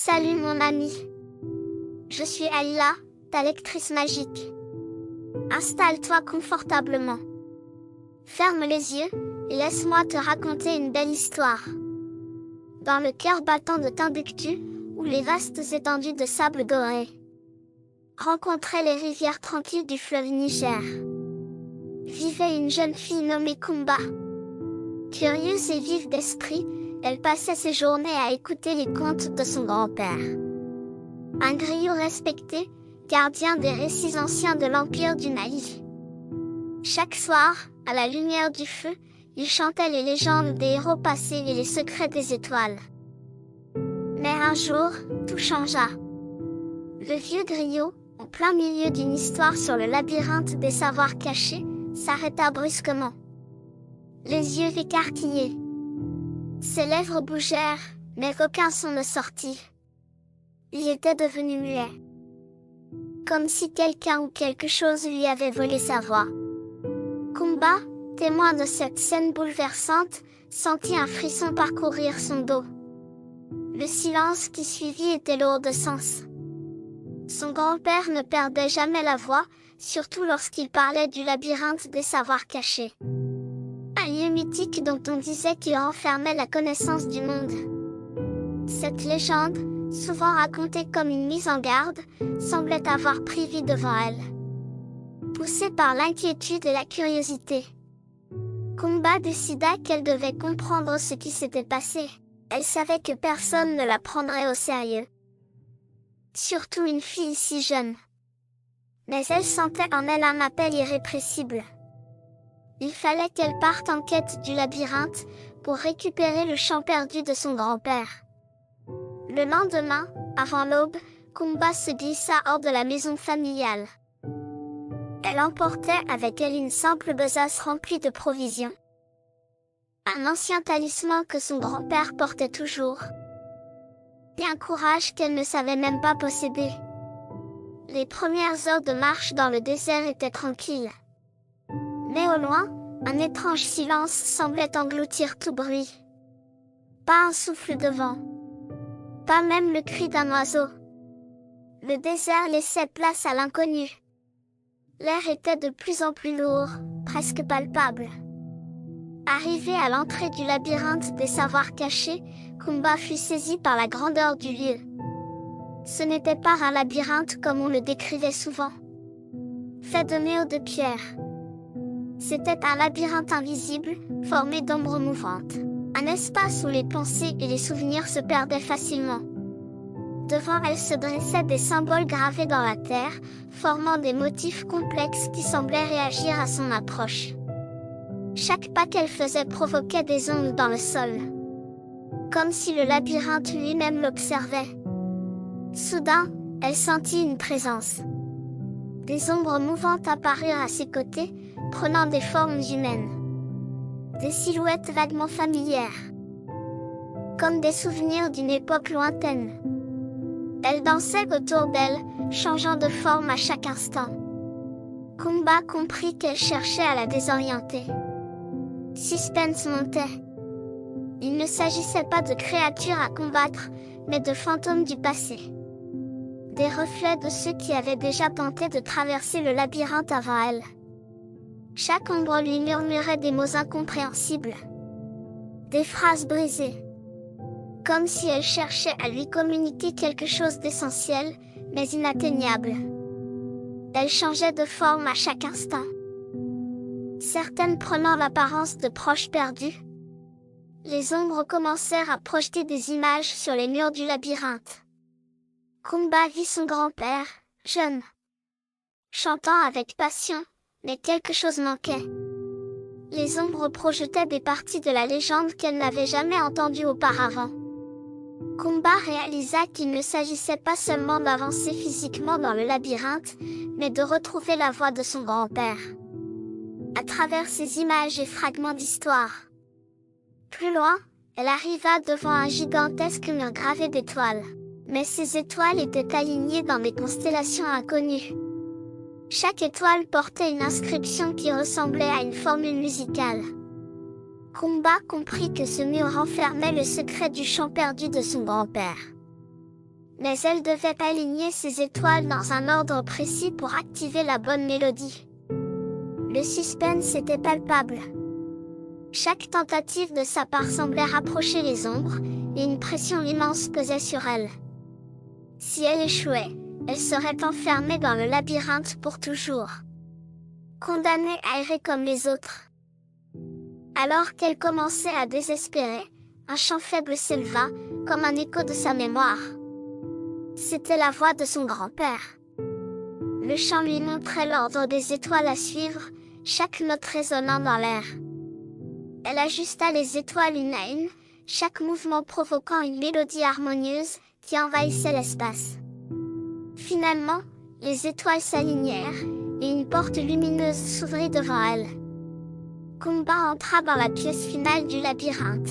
Salut mon ami. Je suis Aïla, ta lectrice magique. Installe-toi confortablement. Ferme les yeux et laisse-moi te raconter une belle histoire. Dans le cœur battant de Timbuktu, où les vastes étendues de sable doré rencontraient les rivières tranquilles du fleuve Niger, vivait une jeune fille nommée Kumba. Curieuse et vive d'esprit, elle passait ses journées à écouter les contes de son grand-père. Un griot respecté, gardien des récits anciens de l'empire du Mali. Chaque soir, à la lumière du feu, il chantait les légendes des héros passés et les secrets des étoiles. Mais un jour, tout changea. Le vieux griot, en plein milieu d'une histoire sur le labyrinthe des savoirs cachés, s'arrêta brusquement. Les yeux écarquillés. Ses lèvres bougèrent, mais aucun son ne sortit. Il était devenu muet. Comme si quelqu'un ou quelque chose lui avait volé sa voix. Kumba, témoin de cette scène bouleversante, sentit un frisson parcourir son dos. Le silence qui suivit était lourd de sens. Son grand-père ne perdait jamais la voix, surtout lorsqu'il parlait du labyrinthe des savoirs cachés. Un lieu mythique dont on disait qu'il renfermait la connaissance du monde. Cette légende, souvent racontée comme une mise en garde, semblait avoir pris vie devant elle. Poussée par l'inquiétude et la curiosité, Kumba décida qu'elle devait comprendre ce qui s'était passé. Elle savait que personne ne la prendrait au sérieux. Surtout une fille si jeune. Mais elle sentait en elle un appel irrépressible. Il fallait qu'elle parte en quête du labyrinthe, pour récupérer le champ perdu de son grand-père. Le lendemain, avant l'aube, Kumba se glissa hors de la maison familiale. Elle emportait avec elle une simple besace remplie de provisions. Un ancien talisman que son grand-père portait toujours. Et un courage qu'elle ne savait même pas posséder. Les premières heures de marche dans le désert étaient tranquilles. Mais au loin, un étrange silence semblait engloutir tout bruit. Pas un souffle de vent. Pas même le cri d'un oiseau. Le désert laissait place à l'inconnu. L'air était de plus en plus lourd, presque palpable. Arrivée à l'entrée du labyrinthe des savoirs cachés, Kumba fut saisie par la grandeur du lieu. Ce n'était pas un labyrinthe comme on le décrivait souvent. Fait de murs de pierre. C'était un labyrinthe invisible, formé d'ombres mouvantes. Un espace où les pensées et les souvenirs se perdaient facilement. Devant elle se dressaient des symboles gravés dans la terre, formant des motifs complexes qui semblaient réagir à son approche. Chaque pas qu'elle faisait provoquait des ondes dans le sol. Comme si le labyrinthe lui-même l'observait. Soudain, elle sentit une présence. Des ombres mouvantes apparurent à ses côtés, prenant des formes humaines. Des silhouettes vaguement familières. Comme des souvenirs d'une époque lointaine. Elles dansaient autour d'elle, changeant de forme à chaque instant. Kumba comprit qu'elle cherchait à la désorienter. Suspense montait. Il ne s'agissait pas de créatures à combattre, mais de fantômes du passé. Des reflets de ceux qui avaient déjà tenté de traverser le labyrinthe avant elle. Chaque ombre lui murmurait des mots incompréhensibles. Des phrases brisées. Comme si elle cherchait à lui communiquer quelque chose d'essentiel, mais inatteignable. Elle changeait de forme à chaque instant. Certaines prenant l'apparence de proches perdus. Les ombres commencèrent à projeter des images sur les murs du labyrinthe. Kumba vit son grand-père, jeune, chantant avec passion, mais quelque chose manquait. Les ombres projetaient des parties de la légende qu'elle n'avait jamais entendues auparavant. Kumba réalisa qu'il ne s'agissait pas seulement d'avancer physiquement dans le labyrinthe, mais de retrouver la voix de son grand-père. À travers ces images et fragments d'histoire. Plus loin, elle arriva devant un gigantesque mur gravé d'étoiles. Mais ces étoiles étaient alignées dans des constellations inconnues. Chaque étoile portait une inscription qui ressemblait à une formule musicale. Kumba comprit que ce mur renfermait le secret du champ perdu de son grand-père. Mais elle devait aligner ses étoiles dans un ordre précis pour activer la bonne mélodie. Le suspense était palpable. Chaque tentative de sa part semblait rapprocher les ombres, et une pression immense pesait sur elle. Si elle échouait, elle serait enfermée dans le labyrinthe pour toujours, condamnée à errer comme les autres. Alors qu'elle commençait à désespérer, un chant faible s'éleva, comme un écho de sa mémoire. C'était la voix de son grand-père. Le chant lui montrait l'ordre des étoiles à suivre, chaque note résonnant dans l'air. Elle ajusta les étoiles une à une, chaque mouvement provoquant une mélodie harmonieuse qui envahissait l'espace. Finalement, les étoiles s'alignèrent, et une porte lumineuse s'ouvrit devant elle. Kumba entra dans la pièce finale du labyrinthe.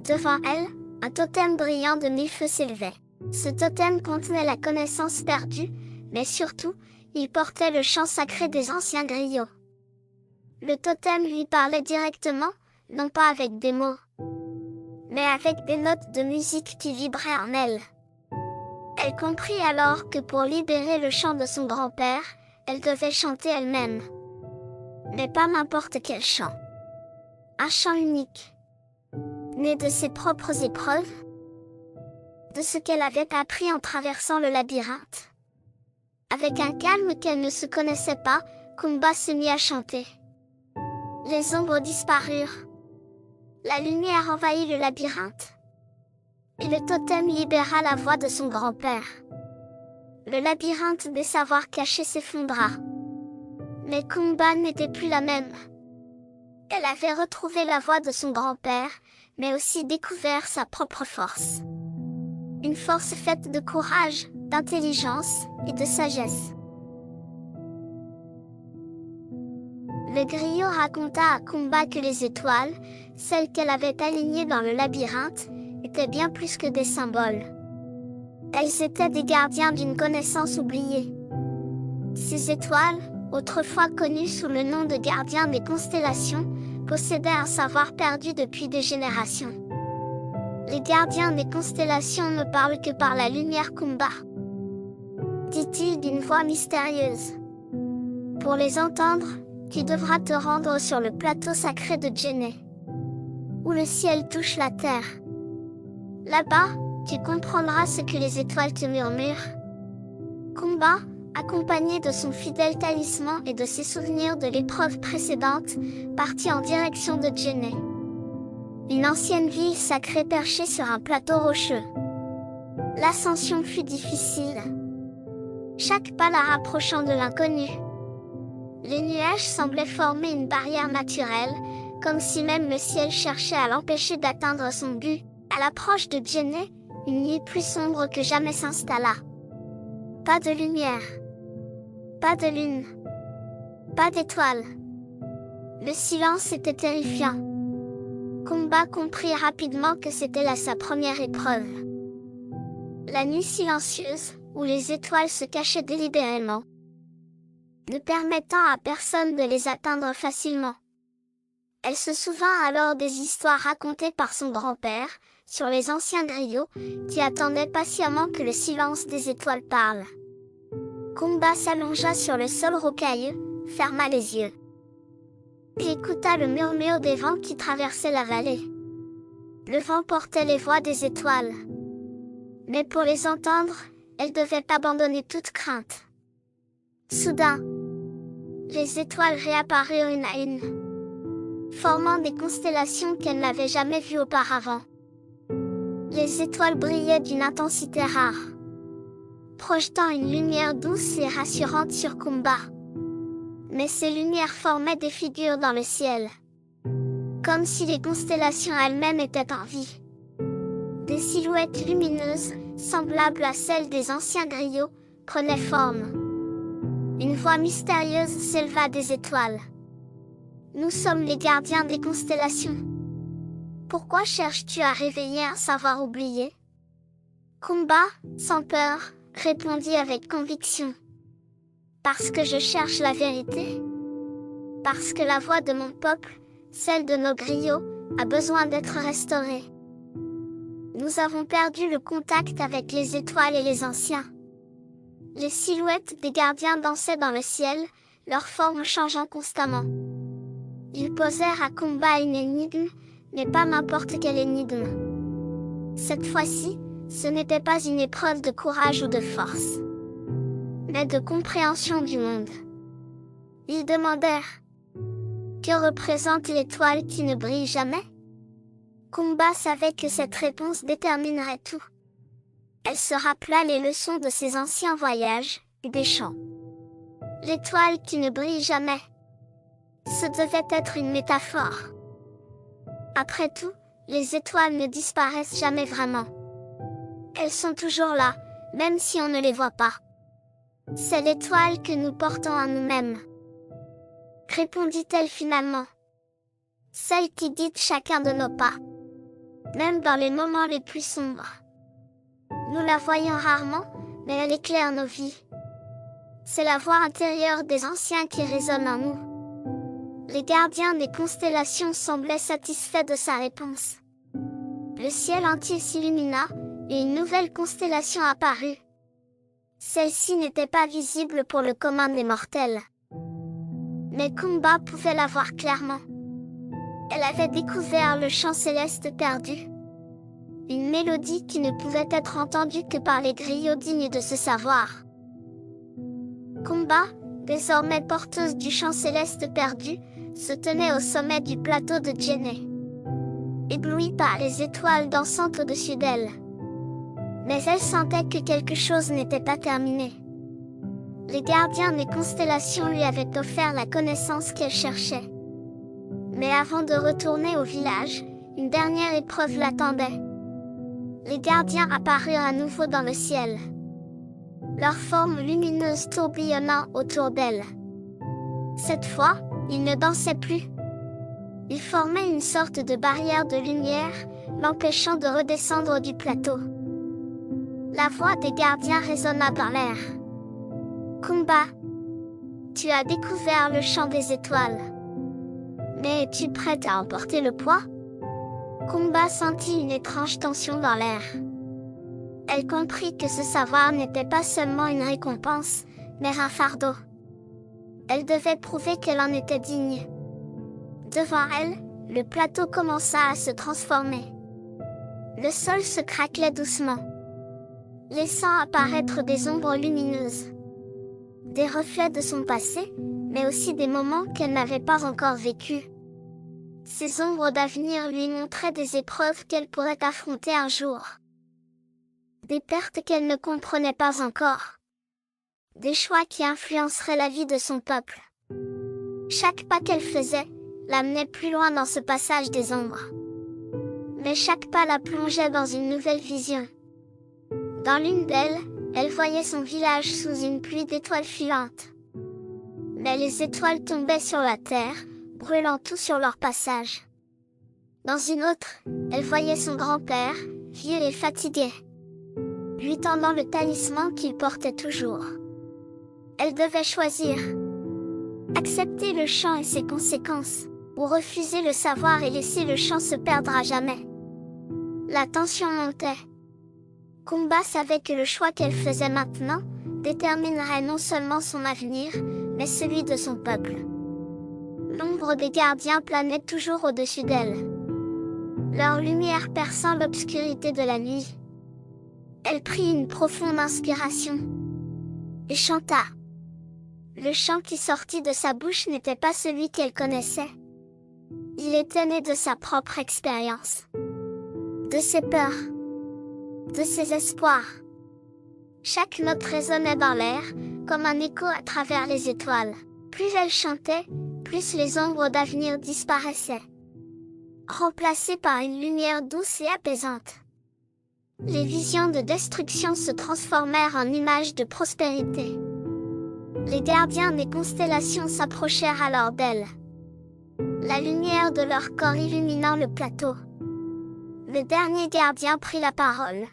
Devant elle, un totem brillant de 1000 feux s'élevait. Ce totem contenait la connaissance perdue, mais surtout, il portait le chant sacré des anciens griots. Le totem lui parlait directement, non pas avec des mots, mais avec des notes de musique qui vibraient en elle. Elle comprit alors que pour libérer le chant de son grand-père, elle devait chanter elle-même. Mais pas n'importe quel chant. Un chant unique, né de ses propres épreuves, de ce qu'elle avait appris en traversant le labyrinthe. Avec un calme qu'elle ne se connaissait pas, Kumba se mit à chanter. Les ombres disparurent. La lumière envahit le labyrinthe. Et le totem libéra la voix de son grand-père. Le labyrinthe des savoirs cachés s'effondra. Mais Kumba n'était plus la même. Elle avait retrouvé la voix de son grand-père, mais aussi découvert sa propre force. Une force faite de courage, d'intelligence et de sagesse. Le griot raconta à Kumba que les étoiles, celles qu'elle avait alignées dans le labyrinthe, étaient bien plus que des symboles. Elles étaient des gardiens d'une connaissance oubliée. Ces étoiles, autrefois connues sous le nom de gardiens des constellations, possédaient un savoir perdu depuis des générations. Les gardiens des constellations ne parlent que par la lumière Kumba, dit-il d'une voix mystérieuse. Pour les entendre, tu devras te rendre sur le plateau sacré de Djenne, où le ciel touche la terre. Là-bas, tu comprendras ce que les étoiles te murmurent. Kumba, accompagné de son fidèle talisman et de ses souvenirs de l'épreuve précédente, partit en direction de Djenne, une ancienne ville sacrée perchée sur un plateau rocheux. L'ascension fut difficile, chaque pas la rapprochant de l'inconnu. Les nuages semblaient former une barrière naturelle, comme si même le ciel cherchait à l'empêcher d'atteindre son but. À l'approche de Djenne, une nuit plus sombre que jamais s'installa. Pas de lumière, pas de lune, pas d'étoiles. Le silence était terrifiant. Kumba comprit rapidement que c'était là sa première épreuve. La nuit silencieuse, où les étoiles se cachaient délibérément, ne permettant à personne de les atteindre facilement. Elle se souvint alors des histoires racontées par son grand-père, sur les anciens griots, qui attendaient patiemment que le silence des étoiles parle. Kumba s'allongea sur le sol rocailleux, ferma les yeux, puis écouta le murmure des vents qui traversaient la vallée. Le vent portait les voix des étoiles. Mais pour les entendre, elle devait abandonner toute crainte. Soudain, les étoiles réapparurent une à une, formant des constellations qu'elle n'avait jamais vues auparavant. Les étoiles brillaient d'une intensité rare, projetant une lumière douce et rassurante sur Kumba. Mais ces lumières formaient des figures dans le ciel, comme si les constellations elles-mêmes étaient en vie. Des silhouettes lumineuses, semblables à celles des anciens griots, prenaient forme. Une voix mystérieuse s'éleva des étoiles. Nous sommes les gardiens des constellations. Pourquoi cherches-tu à réveiller un savoir oublié? Kumba, sans peur, répondit avec conviction. Parce que je cherche la vérité. Parce que la voix de mon peuple, celle de nos griots, a besoin d'être restaurée. Nous avons perdu le contact avec les étoiles et les anciens. Les silhouettes des gardiens dansaient dans le ciel, leurs formes changeant constamment. Ils posèrent à combat une énigme, mais pas n'importe quelle énigme. Cette fois-ci, ce n'était pas une épreuve de courage ou de force, mais de compréhension du monde. Ils demandèrent: que représente l'étoile qui ne brille jamais? Kumba savait que cette réponse déterminerait tout. Elle se rappela les leçons de ses anciens voyages, et des chants. L'étoile qui ne brille jamais. Ce devait être une métaphore. Après tout, les étoiles ne disparaissent jamais vraiment. Elles sont toujours là, même si on ne les voit pas. C'est l'étoile que nous portons en nous-mêmes. Répondit-elle finalement. Celle qui guide chacun de nos pas. Même dans les moments les plus sombres. Nous la voyons rarement, mais elle éclaire nos vies. C'est la voix intérieure des anciens qui résonne en nous. Les gardiens des constellations semblaient satisfaits de sa réponse. Le ciel entier s'illumina, et une nouvelle constellation apparut. Celle-ci n'était pas visible pour le commun des mortels. Mais Kumba pouvait la voir clairement. Elle avait découvert le chant céleste perdu. Une mélodie qui ne pouvait être entendue que par les griots dignes de ce savoir. Kumba, désormais porteuse du chant céleste perdu, se tenait au sommet du plateau de Djenné, éblouie par les étoiles dansantes au-dessus d'elle. Mais elle sentait que quelque chose n'était pas terminé. Les gardiens des constellations lui avaient offert la connaissance qu'elle cherchait. Mais avant de retourner au village, une dernière épreuve l'attendait. Les gardiens apparurent à nouveau dans le ciel. Leurs formes lumineuses tourbillonnant autour d'elle. Cette fois, ils ne dansaient plus. Ils formaient une sorte de barrière de lumière, l'empêchant de redescendre du plateau. La voix des gardiens résonna dans l'air. Kumba, tu as découvert le chant des étoiles. Mais es-tu prête à emporter le poids? Kumba sentit une étrange tension dans l'air. Elle comprit que ce savoir n'était pas seulement une récompense, mais un fardeau. Elle devait prouver qu'elle en était digne. Devant elle, le plateau commença à se transformer. Le sol se craquelait doucement, laissant apparaître des ombres lumineuses. Des reflets de son passé, mais aussi des moments qu'elle n'avait pas encore vécus. Ces ombres d'avenir lui montraient des épreuves qu'elle pourrait affronter un jour. Des pertes qu'elle ne comprenait pas encore. Des choix qui influenceraient la vie de son peuple. Chaque pas qu'elle faisait, l'amenait plus loin dans ce passage des ombres. Mais chaque pas la plongeait dans une nouvelle vision. Dans l'une d'elles, elle voyait son village sous une pluie d'étoiles filantes. Mais les étoiles tombaient sur la terre, brûlant tout sur leur passage. Dans une autre, elle voyait son grand-père, vieux et fatigué, lui tendant le talisman qu'il portait toujours. Elle devait choisir. Accepter le chant et ses conséquences, ou refuser le savoir et laisser le chant se perdre à jamais. La tension montait. Kumba savait que le choix qu'elle faisait maintenant déterminerait non seulement son avenir, mais celui de son peuple. L'ombre des gardiens planait toujours au-dessus d'elle, leur lumière perçant l'obscurité de la nuit. Elle prit une profonde inspiration et chanta. Le chant qui sortit de sa bouche n'était pas celui qu'elle connaissait. Il était né de sa propre expérience, de ses peurs, de ses espoirs. Chaque note résonnait dans l'air, comme un écho à travers les étoiles. Plus elle chantait, plus les ombres d'avenir disparaissaient, remplacées par une lumière douce et apaisante. Les visions de destruction se transformèrent en images de prospérité. Les gardiens des constellations s'approchèrent alors d'elle, la lumière de leur corps illuminant le plateau. Le dernier gardien prit la parole.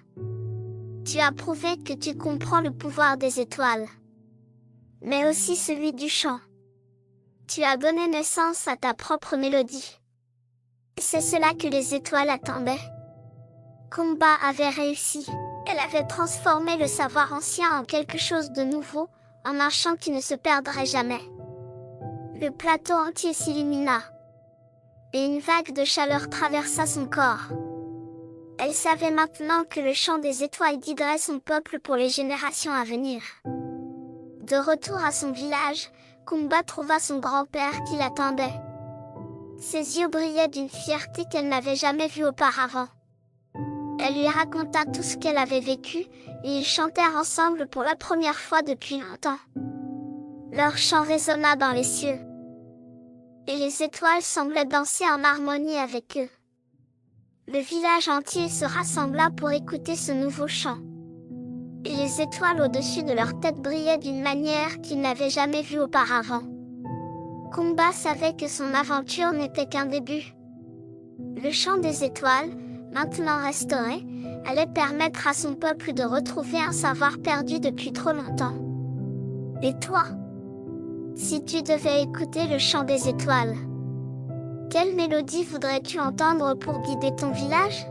Tu as prouvé que tu comprends le pouvoir des étoiles, mais aussi celui du chant. Tu as donné naissance à ta propre mélodie. C'est cela que les étoiles attendaient. Kumba avait réussi. Elle avait transformé le savoir ancien en quelque chose de nouveau, en un chant qui ne se perdrait jamais. Le plateau entier s'illumina. Et une vague de chaleur traversa son corps. Elle savait maintenant que le chant des étoiles guiderait son peuple pour les générations à venir. De retour à son village, Kumba trouva son grand-père qui l'attendait. Ses yeux brillaient d'une fierté qu'elle n'avait jamais vue auparavant. Elle lui raconta tout ce qu'elle avait vécu, et ils chantèrent ensemble pour la première fois depuis longtemps. Leur chant résonna dans les cieux. Et les étoiles semblaient danser en harmonie avec eux. Le village entier se rassembla pour écouter ce nouveau chant. Et les étoiles au-dessus de leur tête brillaient d'une manière qu'ils n'avaient jamais vue auparavant. Kumba savait que son aventure n'était qu'un début. Le chant des étoiles, maintenant restauré, allait permettre à son peuple de retrouver un savoir perdu depuis trop longtemps. Et toi? Si tu devais écouter le chant des étoiles, quelle mélodie voudrais-tu entendre pour guider ton village ?